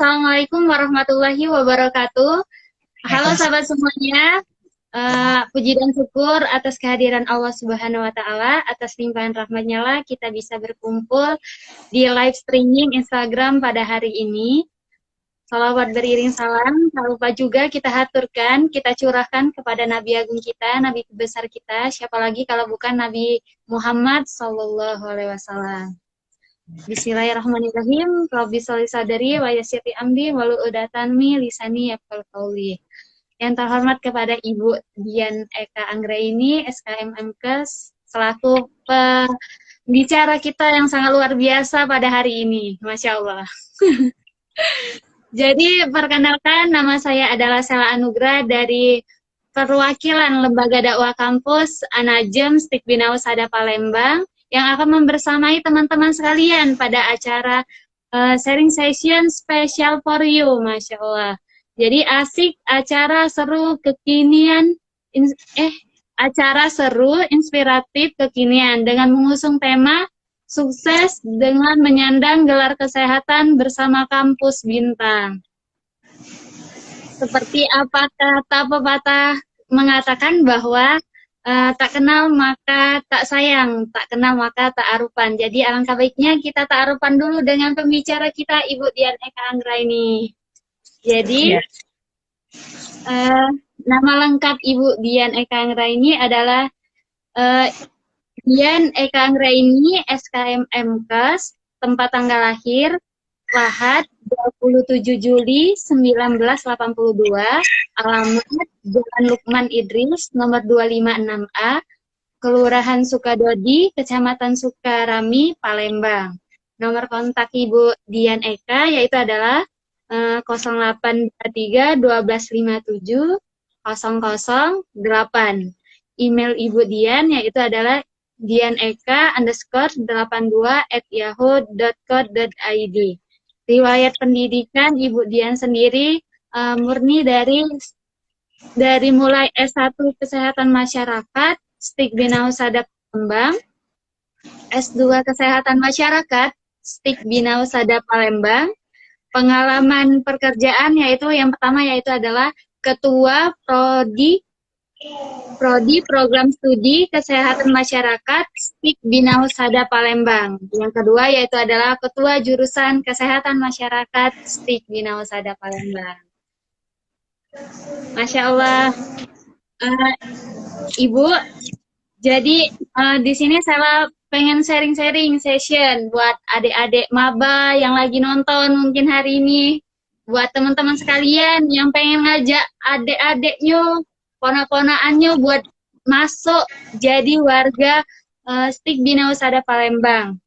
Assalamualaikum warahmatullahi wabarakatuh. Halo sahabat semuanya. Puji dan syukur atas kehadiran Allah Subhanahu wa Ta'ala, atas limpahan rahmat-Nya lah kita bisa berkumpul di live streaming Instagram pada hari ini. Salawat beriring salam, tak lupa juga kita haturkan, kita curahkan kepada Nabi Agung kita, Nabi besar kita, siapa lagi kalau bukan Nabi Muhammad Sallallahu Alaihi Wasallam. Bismillahirrahmanirrahim. Rabbi sholli sadri wa yassir amri wahlul 'uqdatam min lisani yafqahu qawli. Yang terhormat kepada Ibu Dian Eka Anggraini, SKM MKes, selaku pembicara kita yang sangat luar biasa pada hari ini. Masya Allah. Jadi, perkenalkan, nama saya adalah Sela Anugrah dari perwakilan Lembaga Dakwah Kampus Anajem Stik Bina Husada Palembang, yang akan membersamai teman-teman sekalian pada acara sharing session special for you, Masya Allah. Jadi asik, acara seru, kekinian, acara seru, inspiratif, kekinian, dengan mengusung tema sukses dengan menyandang gelar kesehatan bersama Kampus Bintang. Seperti apa kata pepatah mengatakan bahwa tak kenal maka tak sayang, tak kenal maka tak arupan. Jadi alangkah baiknya kita ta'arupan dulu dengan pembicara kita, Ibu Dian Eka Anggraini. Jadi nama lengkap Ibu Dian Eka Anggraini adalah Dian Eka Anggraini, SKM MKes, tempat tanggal lahir Lahat 27 Juli 1982, alamat Jalan Lukman Idris, nomor 256A, Kelurahan Sukadodi, Kecamatan Sukarami, Palembang. Nomor kontak Ibu Dian Eka yaitu adalah 0823 1257 008. Email Ibu Dian yaitu adalah dianeka_82@yahoo.co.id. Riwayat pendidikan Ibu Dian sendiri murni dari mulai S1 Kesehatan Masyarakat Stik Bina Husada Palembang, S2 Kesehatan Masyarakat Stik Bina Husada Palembang. Pengalaman pekerjaan yaitu yang pertama yaitu adalah Ketua Prodi Program Studi Kesehatan Masyarakat Stik Bina Husada Palembang. Yang kedua yaitu adalah Ketua Jurusan Kesehatan Masyarakat Stik Bina Husada Palembang. Masya Allah, Ibu. Jadi di sini saya pengen sharing-sharing session buat adik-adik maba yang lagi nonton mungkin hari ini, buat teman-teman sekalian yang pengen ngajak adik-adiknya, ponak-ponakannya buat masuk jadi warga Stik Bina Husada Palembang.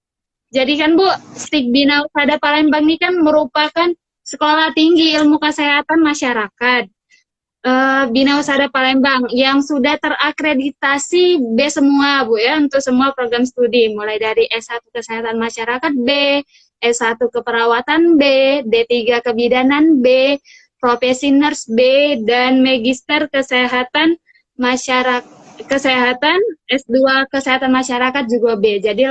Jadi kan Bu, Stik Bina Husada Palembang ini kan merupakan sekolah tinggi ilmu kesehatan masyarakat Bina Husada Palembang yang sudah terakreditasi B semua Bu ya, untuk semua program studi, mulai dari S1 Kesehatan Masyarakat B, S1 Keperawatan B, D3 Kebidanan B, Profesi Nurse B, dan Magister Kesehatan Masyarakat S2 Kesehatan Masyarakat juga B. Jadi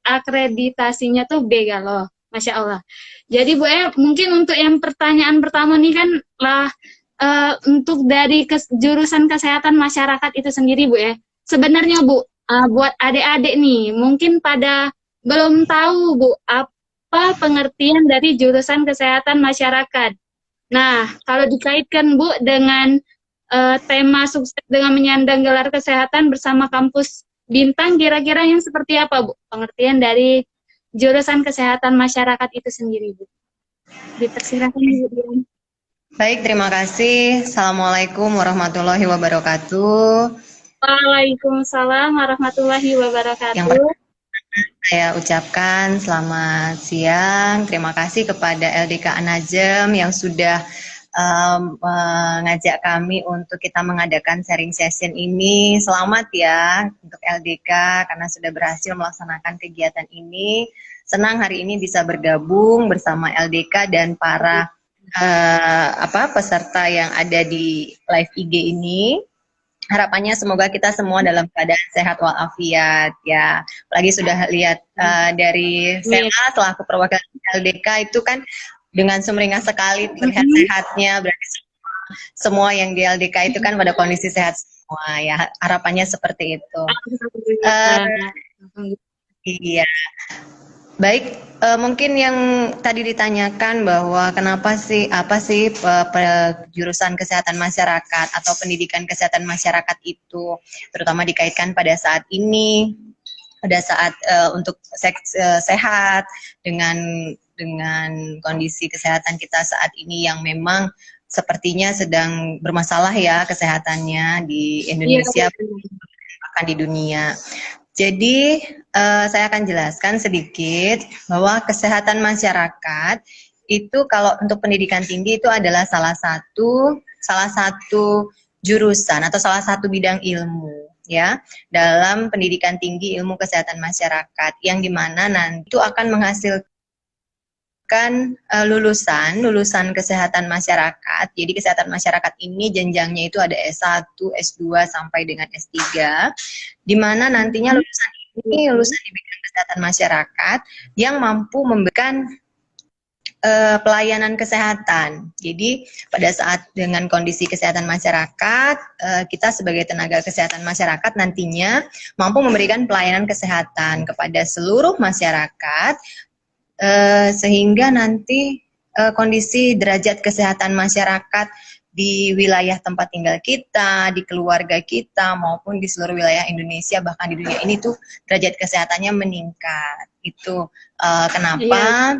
akreditasinya tuh B kalau, Masya Allah. Jadi Bu ya, mungkin untuk yang pertanyaan pertama nih kan lah untuk dari jurusan kesehatan masyarakat itu sendiri Bu ya. Sebenarnya Bu, buat adik-adik nih, mungkin pada belum tahu Bu, apa pengertian dari jurusan kesehatan masyarakat. Nah, kalau dikaitkan Bu dengan tema sukses dengan menyandang gelar kesehatan bersama Kampus Bintang, kira-kira yang seperti apa Bu, pengertian dari jurusan kesehatan masyarakat itu sendiri Bu? Dipersilakan Bu Dian. Baik, terima kasih. Assalamualaikum warahmatullahi wabarakatuh. Waalaikumsalam warahmatullahi wabarakatuh. Yang saya ucapkan selamat siang. Terima kasih kepada LDK Anajem yang sudah mengajak kami untuk kita mengadakan sharing session ini. Selamat ya untuk LDK karena sudah berhasil melaksanakan kegiatan ini. Senang hari ini bisa bergabung bersama LDK dan para peserta yang ada di live IG ini. Harapannya semoga kita semua dalam keadaan sehat walafiat ya. Apalagi sudah lihat dari Sela selaku perwakilan LDK itu kan dengan sumringah sekali terlihat sehatnya, berarti semua yang di LDK itu kan pada kondisi sehat semua ya, harapannya seperti itu. Iya, baik. Mungkin yang tadi ditanyakan bahwa kenapa sih, apa sih jurusan kesehatan masyarakat atau pendidikan kesehatan masyarakat itu, terutama dikaitkan pada saat ini, pada saat untuk sehat dengan kondisi kesehatan kita saat ini yang memang sepertinya sedang bermasalah ya kesehatannya di Indonesia, bahkan di dunia. Jadi saya akan jelaskan sedikit bahwa kesehatan masyarakat itu kalau untuk pendidikan tinggi itu adalah salah satu jurusan atau salah satu bidang ilmu ya dalam pendidikan tinggi ilmu kesehatan masyarakat yang dimana nanti itu akan menghasilkan lulusan kesehatan masyarakat. Jadi kesehatan masyarakat ini jenjangnya itu ada S1, S2 sampai dengan S3, di mana nantinya lulusan ini lulusan di bidang kesehatan masyarakat yang mampu memberikan pelayanan kesehatan. Jadi pada saat dengan kondisi kesehatan masyarakat, kita sebagai tenaga kesehatan masyarakat nantinya mampu memberikan pelayanan kesehatan kepada seluruh masyarakat, sehingga nanti kondisi derajat kesehatan masyarakat di wilayah tempat tinggal kita, di keluarga kita, maupun di seluruh wilayah Indonesia, bahkan di dunia ini tuh derajat kesehatannya meningkat. Itu kenapa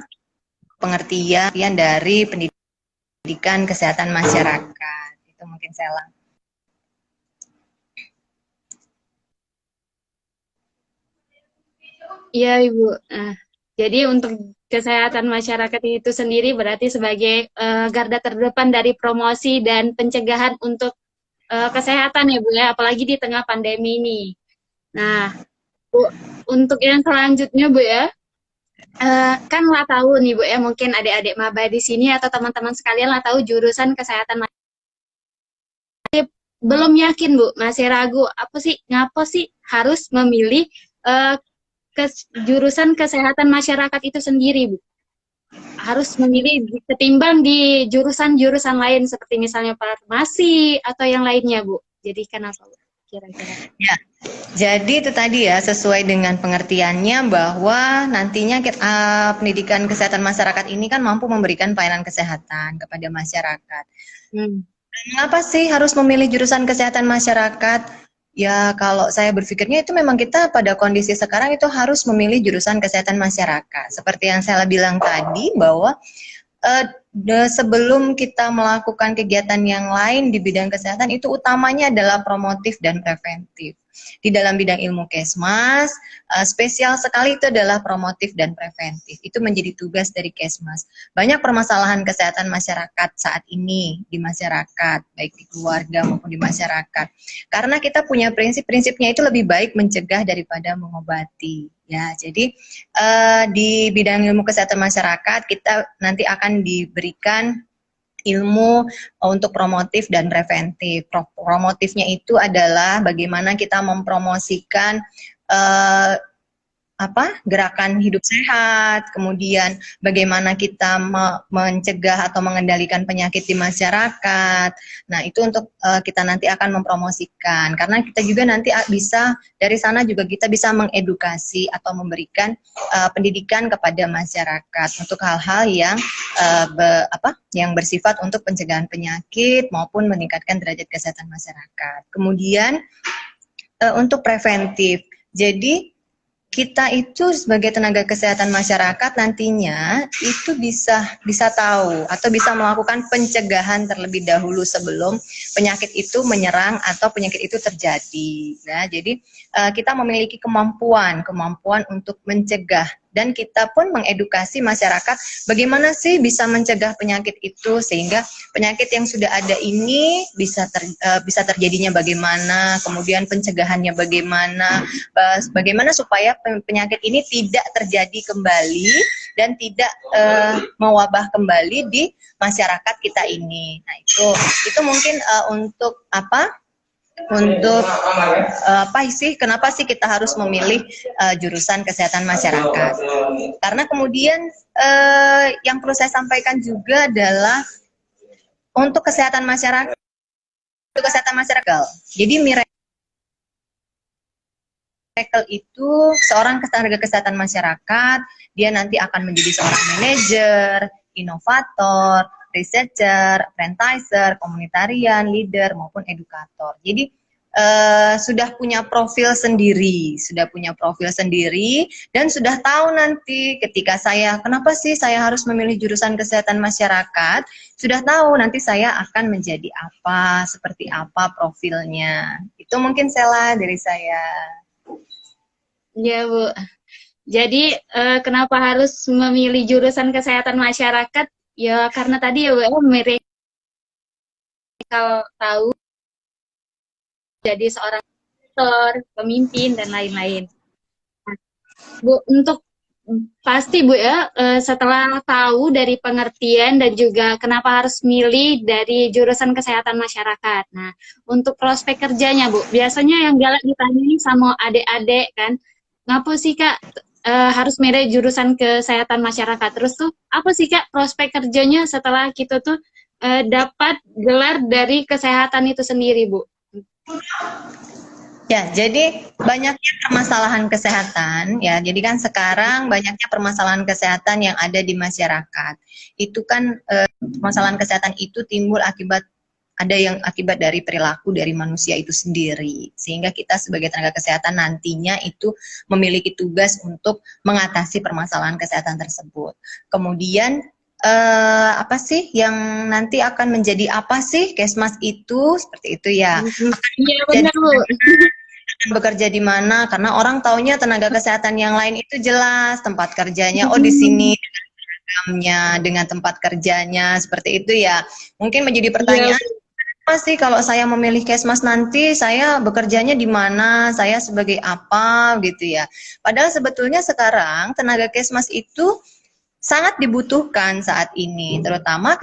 pengertian dari pendidikan kesehatan masyarakat. Itu mungkin Sela. Iya Ibu. Jadi untuk kesehatan masyarakat itu sendiri berarti sebagai garda terdepan dari promosi dan pencegahan untuk kesehatan ya Bu ya, apalagi di tengah pandemi ini. Nah, Bu, untuk yang selanjutnya Bu ya, kan lah tahu nih Bu ya, mungkin adik-adik maba di sini atau teman-teman sekalian lah tahu jurusan kesehatan belum yakin Bu, masih ragu ngapa sih harus memilih jurusan kesehatan masyarakat itu sendiri Bu. Harus memilih ketimbang di jurusan-jurusan lain seperti misalnya farmasi atau yang lainnya Bu. Jadi kenapa Bu? Kira-kira. Ya, jadi itu tadi ya sesuai dengan pengertiannya bahwa nantinya pendidikan kesehatan masyarakat ini kan mampu memberikan pelayanan kesehatan kepada masyarakat. Mengapa sih harus memilih jurusan kesehatan masyarakat? Ya kalau saya berpikirnya itu memang kita pada kondisi sekarang itu harus memilih jurusan kesehatan masyarakat. Seperti yang saya bilang tadi bahwa sebelum kita melakukan kegiatan yang lain di bidang kesehatan itu utamanya adalah promotif dan preventif. Di dalam bidang ilmu Kesmas, spesial sekali itu adalah promotif dan preventif. Itu menjadi tugas dari Kesmas. Banyak permasalahan kesehatan masyarakat saat ini di masyarakat, baik di keluarga maupun di masyarakat. Karena kita punya prinsipnya itu lebih baik mencegah daripada mengobati. Ya, jadi di bidang ilmu kesehatan masyarakat kita nanti akan diberikan ilmu untuk promotif dan preventif. Promotifnya itu adalah bagaimana kita mempromosikan gerakan hidup sehat, kemudian bagaimana kita mencegah atau mengendalikan penyakit di masyarakat. Nah, itu untuk kita nanti akan mempromosikan, karena kita juga nanti bisa dari sana juga kita bisa mengedukasi atau memberikan pendidikan kepada masyarakat untuk hal-hal yang yang bersifat untuk pencegahan penyakit maupun meningkatkan derajat kesehatan masyarakat. Kemudian untuk preventif, jadi kita itu sebagai tenaga kesehatan masyarakat nantinya itu bisa tahu atau bisa melakukan pencegahan terlebih dahulu sebelum penyakit itu menyerang atau penyakit itu terjadi. Ya, jadi kita memiliki kemampuan untuk mencegah, dan kita pun mengedukasi masyarakat bagaimana sih bisa mencegah penyakit itu sehingga penyakit yang sudah ada ini bisa terjadinya bagaimana, kemudian pencegahannya bagaimana supaya penyakit ini tidak terjadi kembali dan tidak mewabah kembali di masyarakat kita ini. Nah, itu mungkin untuk untuk apa sih, kenapa sih kita harus memilih jurusan kesehatan masyarakat? Karena kemudian yang perlu saya sampaikan juga adalah untuk kesehatan masyarakat, Jadi Miracle itu seorang tenaga kesehatan masyarakat, dia nanti akan menjadi seorang manajer, inovator, researcher, apprenticer, komunitarian, leader maupun edukator. Jadi sudah punya profil sendiri, dan sudah tahu nanti ketika kenapa sih saya harus memilih jurusan kesehatan masyarakat, sudah tahu nanti saya akan menjadi apa, seperti apa profilnya. Itu mungkin Sela dari saya. Ya, Bu. Jadi, kenapa harus memilih jurusan kesehatan masyarakat? Ya, karena tadi ya, Bu, mereka tahu jadi seorang dokter, pemimpin, dan lain-lain. Bu, untuk pasti Bu ya, setelah tahu dari pengertian dan juga kenapa harus milih dari jurusan kesehatan masyarakat. Nah, untuk prospek kerjanya Bu, biasanya yang galak ditanyai sama adik-adik kan, ngapa sih Kak harus milih jurusan kesehatan masyarakat? Terus tuh, apa sih Kak prospek kerjanya setelah kita tuh dapat gelar dari kesehatan itu sendiri Bu? Ya, jadi banyaknya permasalahan kesehatan, ya. Jadi kan sekarang banyaknya permasalahan kesehatan yang ada di masyarakat. Itu kan permasalahan kesehatan itu timbul akibat dari perilaku dari manusia itu sendiri. Sehingga kita sebagai tenaga kesehatan nantinya itu memiliki tugas untuk mengatasi permasalahan kesehatan tersebut. Kemudian apa sih yang nanti akan menjadi apa sih Kesmas itu, seperti itu ya. Iya benar Bu. Bekerja di mana, karena orang taunya tenaga kesehatan yang lain itu jelas tempat kerjanya, oh di sini dengan tempat kerjanya, seperti itu ya. Mungkin menjadi pertanyaan, apa sih kalau saya memilih Kesmas nanti saya bekerjanya di mana, saya sebagai apa gitu ya. Padahal sebetulnya sekarang tenaga Kesmas itu sangat dibutuhkan saat ini, terutama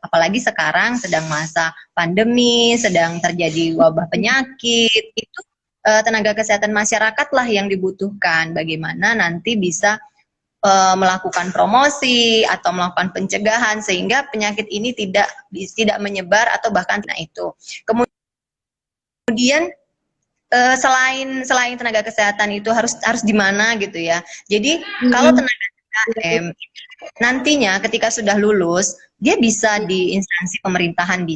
apalagi sekarang sedang masa pandemi, sedang terjadi wabah penyakit, itu tenaga kesehatan masyarakat lah yang dibutuhkan. Bagaimana nanti bisa melakukan promosi atau melakukan pencegahan sehingga penyakit ini tidak menyebar atau bahkan itu. Kemudian selain tenaga kesehatan itu harus di mana gitu ya. Jadi kalau tenaga KM nantinya ketika sudah lulus, dia bisa di instansi pemerintahan,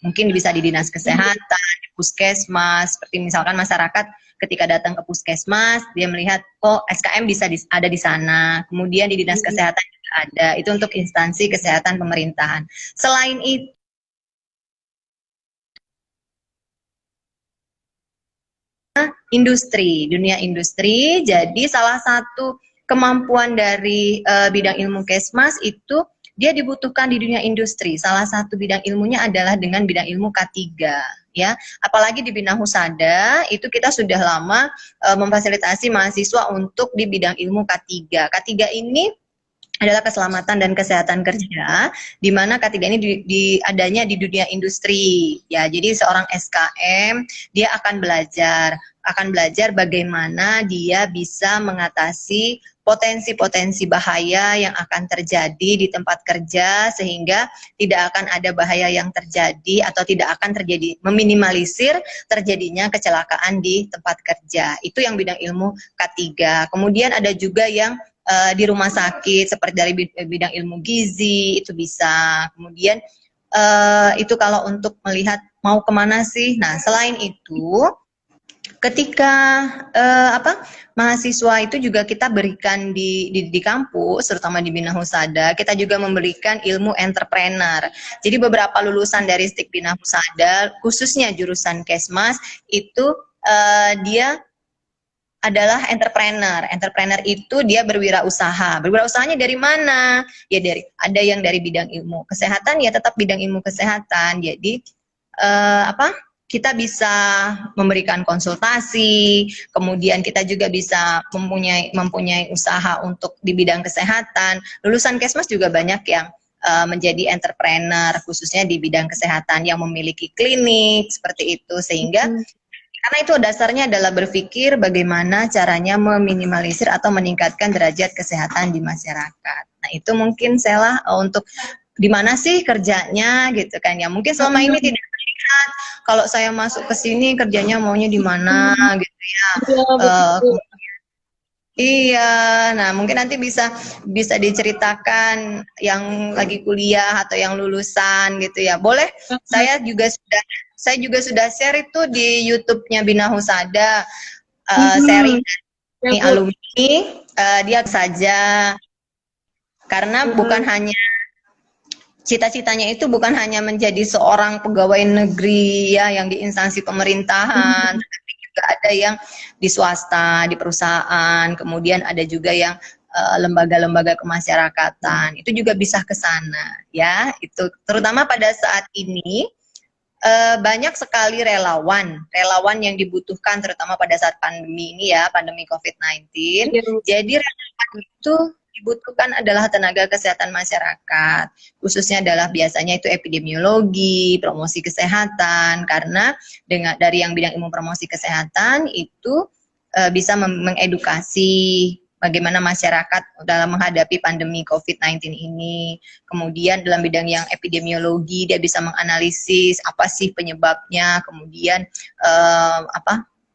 mungkin bisa di dinas kesehatan, di puskesmas, seperti misalkan masyarakat ketika datang ke puskesmas, dia melihat, oh SKM bisa ada di sana, kemudian di dinas kesehatan juga ada, itu untuk instansi kesehatan pemerintahan. Selain itu, dunia industri, jadi salah satu kemampuan dari bidang ilmu Kesmas itu dia dibutuhkan di dunia industri. Salah satu bidang ilmunya adalah dengan bidang ilmu K3 ya. Apalagi di Bina Husada itu kita sudah lama memfasilitasi mahasiswa untuk di bidang ilmu K3. K3 ini adalah keselamatan dan kesehatan kerja, di mana K3 ini adanya di dunia industri. Ya, jadi seorang SKM dia akan belajar bagaimana dia bisa mengatasi potensi-potensi bahaya yang akan terjadi di tempat kerja, sehingga tidak akan ada bahaya yang terjadi atau tidak akan terjadi, meminimalisir terjadinya kecelakaan di tempat kerja. Itu yang bidang ilmu K3. Kemudian ada juga yang di rumah sakit seperti dari bidang ilmu gizi itu bisa. Kemudian itu kalau untuk melihat mau kemana sih. Nah selain itu ketika mahasiswa itu juga kita berikan di kampus, terutama di Bina Husada, kita juga memberikan ilmu entrepreneur. Jadi beberapa lulusan dari STIK Bina Husada, khususnya jurusan Kesmas, itu dia adalah entrepreneur. Entrepreneur itu dia berwirausaha. Berwirausahanya dari mana? Ya ada yang dari bidang ilmu kesehatan, ya tetap bidang ilmu kesehatan. Jadi kita bisa memberikan konsultasi, kemudian kita juga bisa mempunyai usaha untuk di bidang kesehatan. Lulusan Kesmas juga banyak yang menjadi entrepreneur khususnya di bidang kesehatan yang memiliki klinik seperti itu, sehingga karena itu dasarnya adalah berpikir bagaimana caranya meminimalisir atau meningkatkan derajat kesehatan di masyarakat. Nah itu mungkin Sela untuk di mana sih kerjanya gitu kan ya, mungkin selama ini tidak terlihat kalau saya masuk ke sini kerjanya maunya di mana gitu ya. Iya, nah mungkin nanti bisa diceritakan yang lagi kuliah atau yang lulusan gitu ya. Boleh, saya juga sudah share itu di YouTube-nya Bina Husada, sharing dari alumni, dia saja karena bukan hanya cita-citanya itu bukan hanya menjadi seorang pegawai negeri ya yang di instansi pemerintahan, tapi juga ada yang di swasta, di perusahaan, kemudian ada juga yang lembaga-lembaga kemasyarakatan. Itu juga bisa ke sana ya. Itu terutama pada saat ini banyak sekali relawan yang dibutuhkan terutama pada saat pandemi ini ya, pandemi COVID-19. Jadi relawan itu dibutuhkan adalah tenaga kesehatan masyarakat, khususnya adalah biasanya itu epidemiologi, promosi kesehatan, karena dari yang bidang ilmu promosi kesehatan itu bisa mengedukasi bagaimana masyarakat dalam menghadapi pandemi COVID-19 ini. Kemudian dalam bidang yang epidemiologi dia bisa menganalisis apa sih penyebabnya, kemudian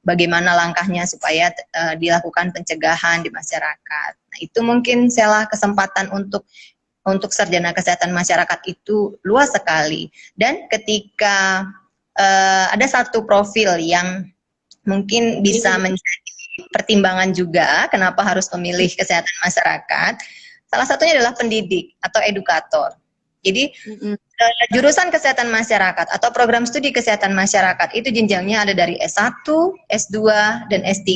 bagaimana langkahnya supaya dilakukan pencegahan di masyarakat. Nah, itu mungkin Sela kesempatan untuk sarjana kesehatan masyarakat itu luas sekali. Dan ketika ada satu profil yang mungkin bisa menjadi pertimbangan juga kenapa harus memilih kesehatan masyarakat, salah satunya adalah pendidik atau edukator. Jadi jurusan kesehatan masyarakat atau program studi kesehatan masyarakat itu jenjangnya ada dari S1, S2, dan S3.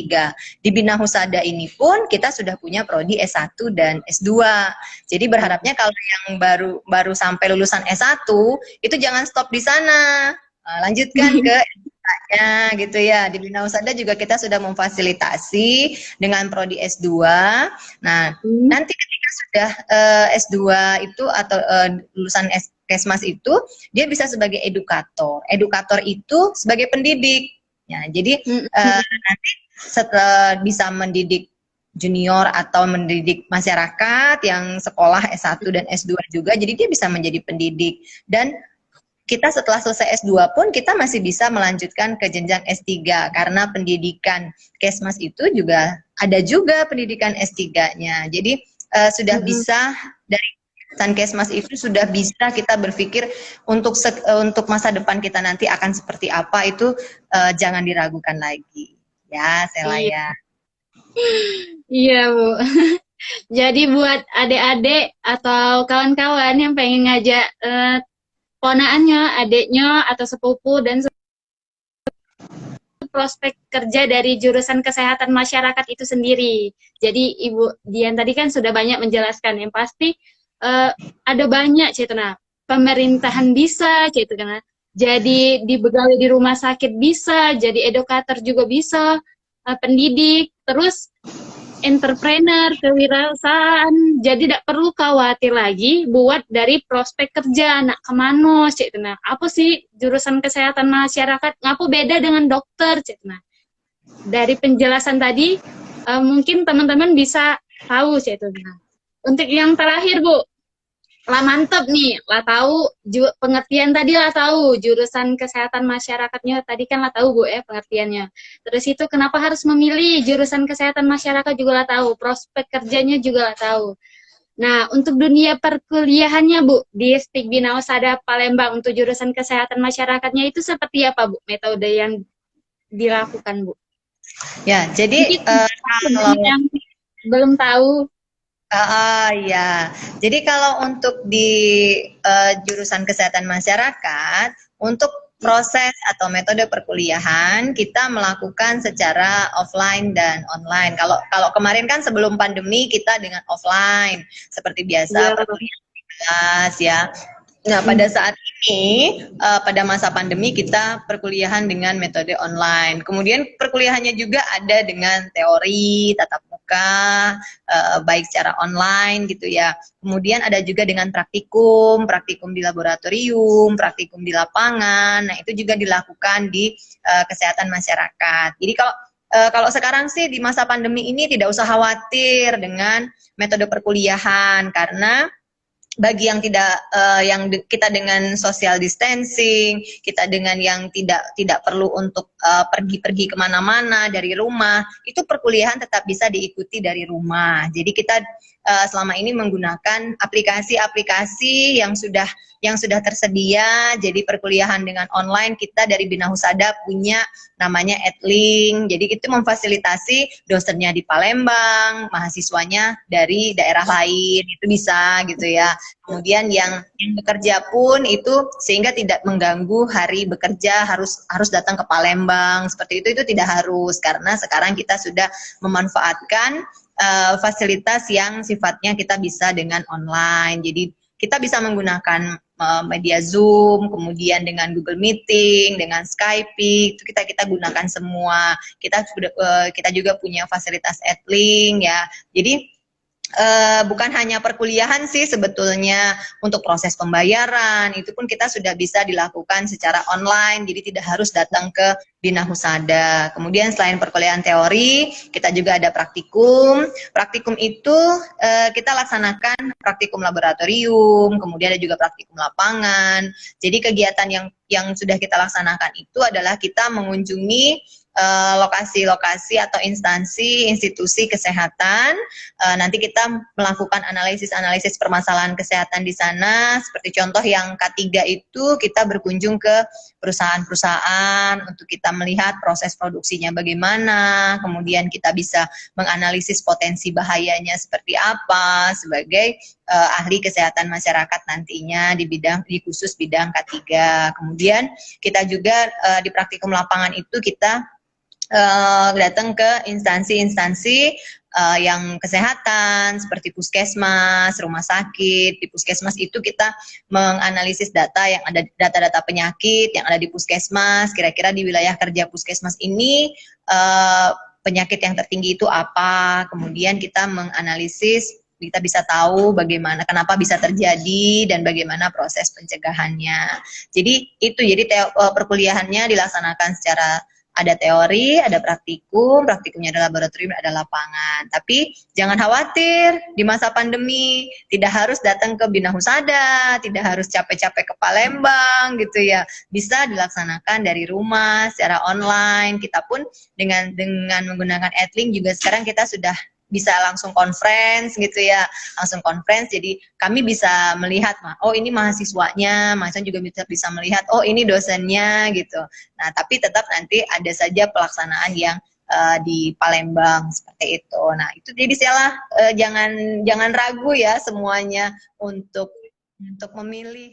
Di Bina Husada ini pun kita sudah punya prodi S1 dan S2. Jadi berharapnya kalau yang baru sampai lulusan S1 itu jangan stop di sana. Lanjutkan ke S2-nya gitu ya. Di Bina Husada juga kita sudah memfasilitasi dengan prodi S2. Nah, nanti ketika sudah S2 itu atau lulusan Kesmas itu dia bisa sebagai edukator. Edukator itu sebagai pendidik. Ya, jadi nanti setelah bisa mendidik junior atau mendidik masyarakat yang sekolah S1 dan S2 juga, jadi dia bisa menjadi pendidik. Dan kita setelah selesai S2 pun kita masih bisa melanjutkan ke jenjang S3 karena pendidikan Kesmas itu juga ada juga pendidikan S3-nya. Jadi sudah bisa dari Kesmas itu sudah bisa kita berpikir untuk masa depan kita nanti akan seperti apa, itu jangan diragukan lagi. Ya, Sela ya. Iya, Bu. Jadi buat adik-adik atau kawan-kawan yang pengen ngajak ponaannya, adiknya, atau sepupu dan prospek kerja dari jurusan kesehatan masyarakat itu sendiri. Jadi Ibu Dian tadi kan sudah banyak menjelaskan, yang pasti ada banyak cetana. Pemerintahan bisa cetana. Jadi di pegawai di rumah sakit bisa, jadi edukator juga bisa, pendidik, terus entrepreneur, kewirausahaan. Jadi tidak perlu khawatir lagi buat dari prospek kerja, nak kemana, cik tenang. Apa sih jurusan kesehatan masyarakat, ngapa beda dengan dokter, cik tenang. Dari penjelasan tadi, mungkin teman-teman bisa tahu, cik tenang. Untuk yang terakhir, Bu, lah mantep nih, lah tahu pengertian tadi, lah tahu jurusan kesehatan masyarakatnya tadi kan lah tahu Bu ya pengertiannya. Terus itu kenapa harus memilih jurusan kesehatan masyarakat juga lah tahu, prospek kerjanya juga lah tahu. Nah, untuk dunia perkuliahannya Bu di STIK Bina Husada Palembang untuk jurusan kesehatan masyarakatnya itu seperti apa Bu metode yang dilakukan Bu? Ya, jadi kalau yang belum tahu. Ya, jadi kalau untuk di jurusan kesehatan masyarakat, untuk proses atau metode perkuliahan kita melakukan secara offline dan online. Kalau kemarin kan sebelum pandemi kita dengan offline seperti biasa perkuliahan di kelas ya. Nah, pada saat ini, pada masa pandemi kita perkuliahan dengan metode online. Kemudian perkuliahannya juga ada dengan teori, tatap muka, muka, baik secara online gitu ya. Kemudian ada juga dengan praktikum, praktikum di laboratorium, praktikum di lapangan. Nah, itu juga dilakukan di kesehatan masyarakat. Jadi kalau sekarang sih di masa pandemi ini tidak usah khawatir dengan metode perkuliahan, karena bagi yang tidak kita dengan social distancing, kita dengan yang tidak perlu untuk pergi-pergi kemana-mana dari rumah, itu perkuliahan tetap bisa diikuti dari rumah. Jadi kita selama ini menggunakan aplikasi-aplikasi yang sudah tersedia. Jadi perkuliahan dengan online kita dari Bina Husada punya namanya Edlink. Jadi itu memfasilitasi dosennya di Palembang, mahasiswanya dari daerah lain, itu bisa gitu ya. Kemudian yang bekerja pun itu sehingga tidak mengganggu hari bekerja harus datang ke Palembang. Seperti itu tidak harus, karena sekarang kita sudah memanfaatkan fasilitas yang sifatnya kita bisa dengan online. Jadi kita bisa menggunakan media Zoom, kemudian dengan Google Meeting, dengan Skype, itu kita gunakan semua. Kita juga punya fasilitas Edlink ya. Jadi bukan hanya perkuliahan sih sebetulnya, untuk proses pembayaran itu pun kita sudah bisa dilakukan secara online, jadi tidak harus datang ke Bina Husada. Kemudian selain perkuliahan teori, kita juga ada praktikum. Praktikum itu kita laksanakan praktikum laboratorium, kemudian ada juga praktikum lapangan. Jadi kegiatan yang sudah kita laksanakan itu adalah kita mengunjungi lokasi-lokasi atau instansi, institusi kesehatan. Nanti kita melakukan analisis permasalahan kesehatan di sana. Seperti contoh yang K3 itu kita berkunjung ke perusahaan-perusahaan untuk kita melihat proses produksinya bagaimana, kemudian kita bisa menganalisis potensi bahayanya seperti apa sebagai ahli kesehatan masyarakat nantinya di khusus bidang K3. Kemudian kita juga di praktikum lapangan itu kita datang ke instansi-instansi yang kesehatan seperti puskesmas, rumah sakit. Di puskesmas itu kita menganalisis data-data penyakit yang ada di puskesmas. Kira-kira di wilayah kerja puskesmas ini penyakit yang tertinggi itu apa. Kemudian kita menganalisis, kita bisa tahu bagaimana, kenapa bisa terjadi dan bagaimana proses pencegahannya. Jadi perkuliahannya dilaksanakan secara ada teori, ada praktikumnya ada laboratorium, ada lapangan. Tapi jangan khawatir, di masa pandemi tidak harus datang ke Bina Husada, tidak harus capek-capek ke Palembang gitu ya. Bisa dilaksanakan dari rumah secara online. Kita pun dengan menggunakan Edlink juga sekarang kita sudah bisa langsung conference gitu ya, langsung conference. Jadi kami bisa melihat, oh ini mahasiswa juga bisa melihat, oh ini dosennya gitu. Nah, tapi tetap nanti ada saja pelaksanaan yang di Palembang seperti itu. Nah, itu jadi jangan ragu ya semuanya untuk memilih